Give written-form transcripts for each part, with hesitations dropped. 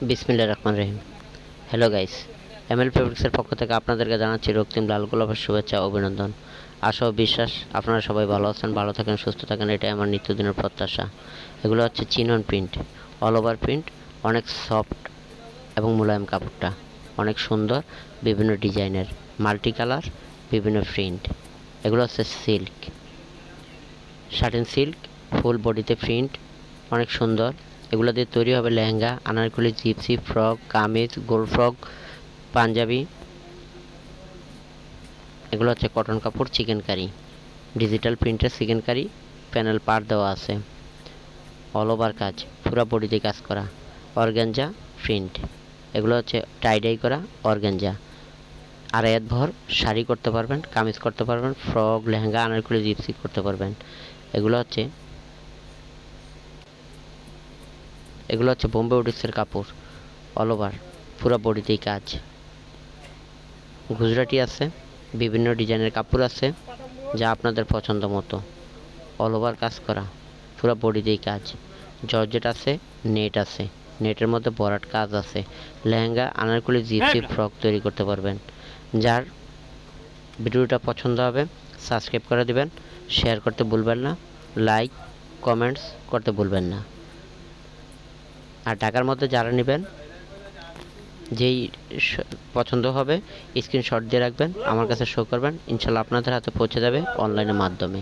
বিসমিল্লাহির রহমানির রহিম। Hello guys, ML ফেব্রিক্সের পক্ষ থেকে আপনাদেরকে জানাচ্ছি রক্তিম লাল গোলাপের শুভেচ্ছা ও অভিনন্দন। আশা ও বিশ্বাস আপনারা সবাই ভালো আছেন, ভালো থাকেন, সুস্থ থাকেন, এটাই আমার নিত্যদিনের প্রত্যাশা। এগুলো হচ্ছে chinon print, all over print, অনেক সফট এবং মোলায়েম কাপড়টা অনেক সুন্দর, বিভিন্ন ডিজাইনের মাল্টি কালার, বিভিন্ন প্রিন্ট। এগুলো হচ্ছে সিল্ক, শাটিন সিল্ক, ফুল বডিতে প্রিন্ট, অনেক সুন্দর। এগুলো দিয়ে তৈরি হবে লেহেঙ্গা, আনারকলি, জিপসি, ফ্রক, কামিজ, গোল ফ্রক, পাঞ্জাবি। এগুলো হচ্ছে কটন কাপড়, চিকেন কারি, ডিজিটাল প্রিন্টের চিকেন কারি, প্যানেল পার দেওয়া আছে, অল ওভার কাজ, পুরো বডিতে কাজ করা, অর্গানজা প্রিন্ট। এগুলো হচ্ছে টাইডাই করা অর্গানজা। আড়াইয়াত ভর শাড়ি করতে পারবেন, কামিজ করতে পারবেন, ফ্রক, লেহেঙ্গা, আনারকলি, জিপসি করতে পারবেন। এগুলো হচ্ছে বোম্বে বুটিক্সের কাপড়, অল ওভার পুরো বডিতেই কাজ। গুজরাটি আছে, বিভিন্ন ডিজাইনের কাপড় আছে, যা আপনাদের পছন্দ মতো, অল ওভার কাজ করা, পুরো বডিতেই কাজ। জর্জেট আছে, নেট আছে, নেটের মধ্যে বরাট কাজ আছে। লেহেঙ্গা, আনারকলি, জিপসি, ফ্রক তৈরি করতে পারবেন। যার ভিডিওটা পছন্দ হবে সাবস্ক্রাইব করে দিবেন, শেয়ার করতে ভুলবেন না, লাইক কমেন্টস করতে ভুলবেন না। আর ঢাকার মধ্যে যারা নেবেন, যেই পছন্দ হবে স্ক্রিনশট দিয়ে রাখবেন, আমার কাছে শো করবেন, ইনশাল্লাহ আপনাদের হাতে পৌঁছে যাবে অনলাইনের মাধ্যমে।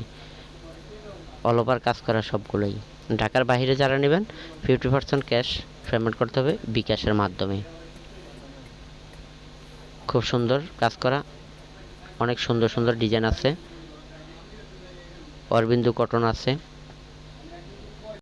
অল ওভার কাজ করা সবগুলোই। ঢাকার বাইরে যারা নেবেন 50% ক্যাশ পেমেন্ট করতে হবে বিকাশের মাধ্যমে। খুব সুন্দর কাজ করা, অনেক সুন্দর সুন্দর ডিজাইন আছে। অরবিন্দু কটন আছে,